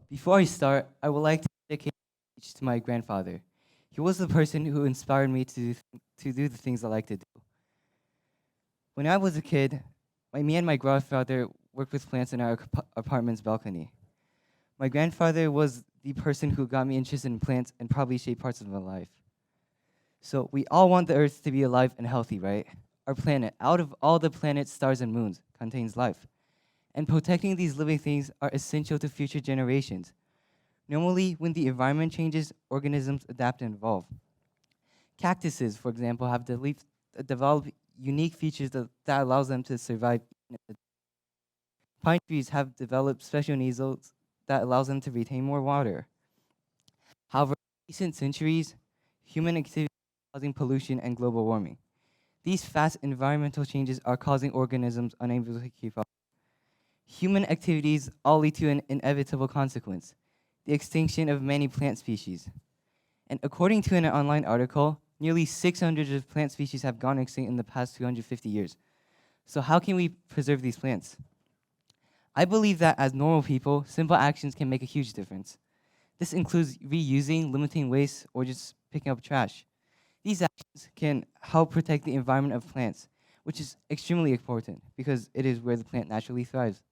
Before I start, I would like to dedicate a speech to my grandfather. He was the person who inspired me to do the things I like to do. When I was a kid, me and my grandfather worked with plants in our apartment's balcony. My grandfather was the person who got me interested in plants and probably shaped parts of my life. So we all want the Earth to be alive and healthy, right? Our planet, out of all the planets, stars, and moons, contains life. And protecting these living things are essential to future generations. Normally, when the environment changes, organisms adapt and evolve. Cactuses, for example, have developed unique features that allows them to survive. Pine trees have developed special nozzles that allows them to retain more water. However, in recent centuries, human activity is causing pollution and global warming. These fast environmental changes are causing organisms unable to keep up. Human activities all lead to an inevitable consequence, the extinction of many plant species. And according to an online article, nearly 600 of plant species have gone extinct in the past 250 years. So how can we preserve these plants? I believe that as normal people, simple actions can make a huge difference. This includes reusing, limiting waste, or just picking up trash. These actions can help protect the environment of plants, which is extremely important because it is where the plant naturally thrives.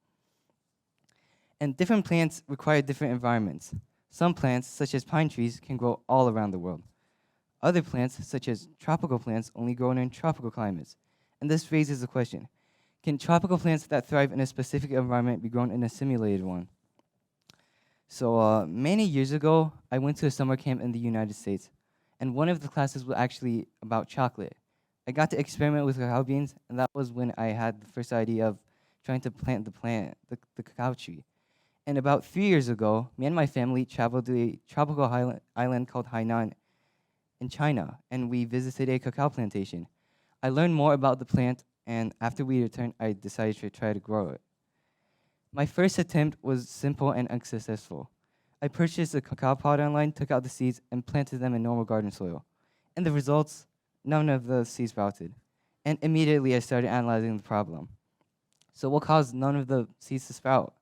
And different plants require different environments. Some plants, such as pine trees, can grow all around the world. Other plants, such as tropical plants, only grow in tropical climates. And this raises the question, can tropical plants that thrive in a specific environment be grown in a simulated one? Many years ago, I went to a summer camp in the United States, and one of the classes was actually about chocolate. I got to experiment with cacao beans, and that was when I had the first idea of trying to plant the cacao tree. And about 3 years ago, me and my family traveled to a tropical island called Hainan in China, and we visited a cacao plantation. I learned more about the plant, and after we returned, I decided to try to grow it. My first attempt was simple and unsuccessful. I purchased a cacao pod online, took out the seeds, and planted them in normal garden soil. And the results, none of the seeds sprouted. And immediately I started analyzing the problem. So what caused none of the seeds to sprout?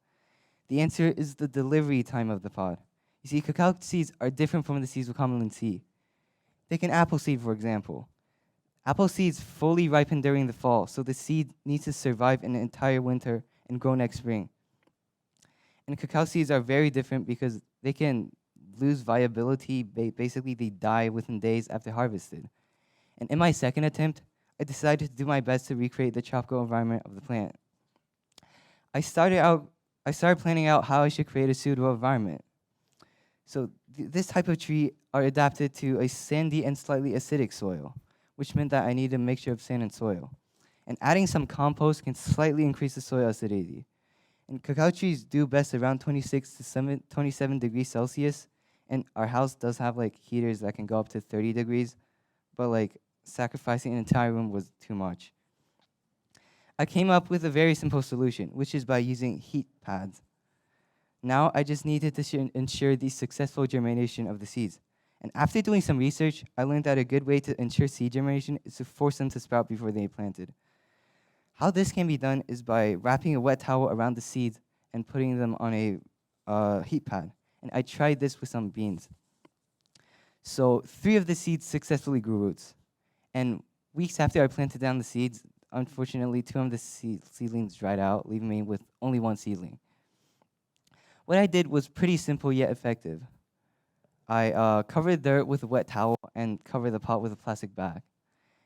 The answer is the delivery time of the pod. You see, cacao seeds are different from the seeds we commonly see. Take an apple seed, for example. Apple seeds fully ripen during the fall, so the seed needs to survive an entire winter and grow next spring. And cacao seeds are very different because they can lose viability. Basically, they die within days after harvested. And in my second attempt, I decided to do my best to recreate the tropical environment of the plant. I started planning out how I should create a suitable environment. So this type of tree are adapted to a sandy and slightly acidic soil, which meant that I needed a mixture of sand and soil. And adding some compost can slightly increase the soil acidity. And cacao trees do best around 26 to 27 degrees Celsius, and our house does have like heaters that can go up to 30 degrees, but like sacrificing an entire room was too much. I came up with a very simple solution, which is by using heat pads. Now I just needed to ensure the successful germination of the seeds. And after doing some research, I learned that a good way to ensure seed germination is to force them to sprout before they are planted. How this can be done is by wrapping a wet towel around the seeds and putting them on a heat pad. And I tried this with some beans. So 3 of the seeds successfully grew roots. And weeks after I planted down the seeds, unfortunately, 2 of the seedlings dried out, leaving me with only 1 seedling. What I did was pretty simple yet effective. I covered dirt with a wet towel and covered the pot with a plastic bag.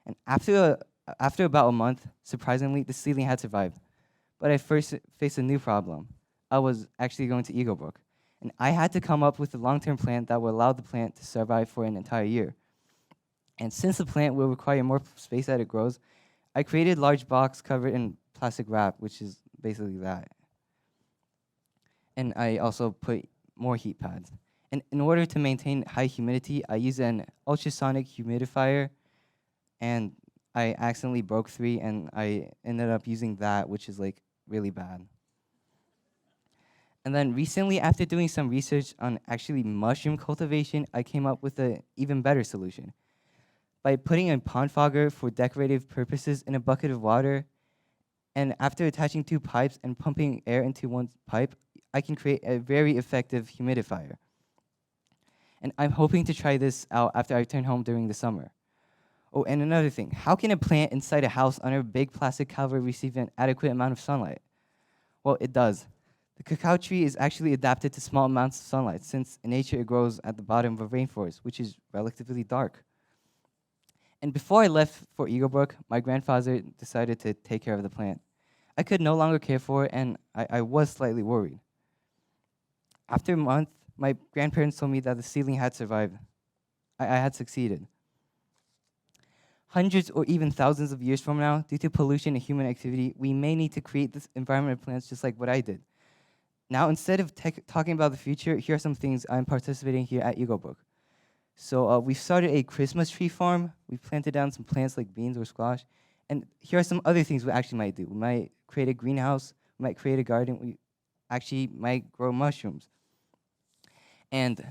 And after about a month, surprisingly, the seedling had survived. But I first faced a new problem. I was actually going to Eaglebrook, and I had to come up with a long-term plan that would allow the plant to survive for an entire year. And since the plant will require more space as it grows, I created a large box covered in plastic wrap, which is basically that. And I also put more heat pads. And in order to maintain high humidity, I use an ultrasonic humidifier, and I accidentally broke 3, and I ended up using that, which is like really bad. And then recently, after doing some research on actually mushroom cultivation, I came up with an even better solution. By putting a pond fogger for decorative purposes in a bucket of water And after attaching two pipes and pumping air into one pipe, I can create a very effective humidifier. And I'm hoping to try this out after I return home during the summer. Oh, and another thing, how can a plant inside a house under a big plastic cover receive an adequate amount of sunlight? Well, it does. The cacao tree is actually adapted to small amounts of sunlight, since in nature it grows at the bottom of a rainforest, which is relatively dark. And before I left for Eaglebrook, my grandfather decided to take care of the plant. I could no longer care for it, and I was slightly worried. After a month, my grandparents told me that the seedling had survived. I had succeeded. Hundreds or even thousands of years from now, due to pollution and human activity, we may need to create this environment of plants just like what I did. Now, instead of talking about the future, here are some things I'm participating here at Eaglebrook. So we've started a Christmas tree farm. We've planted down some plants like beans or squash. And here are some other things we actually might do. We might create a greenhouse. We might create a garden. We actually might grow mushrooms. And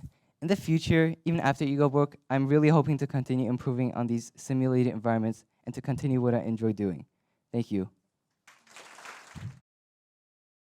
in the future, even after Eaglebrook, I'm really hoping to continue improving on these simulated environments and to continue what I enjoy doing. Thank you.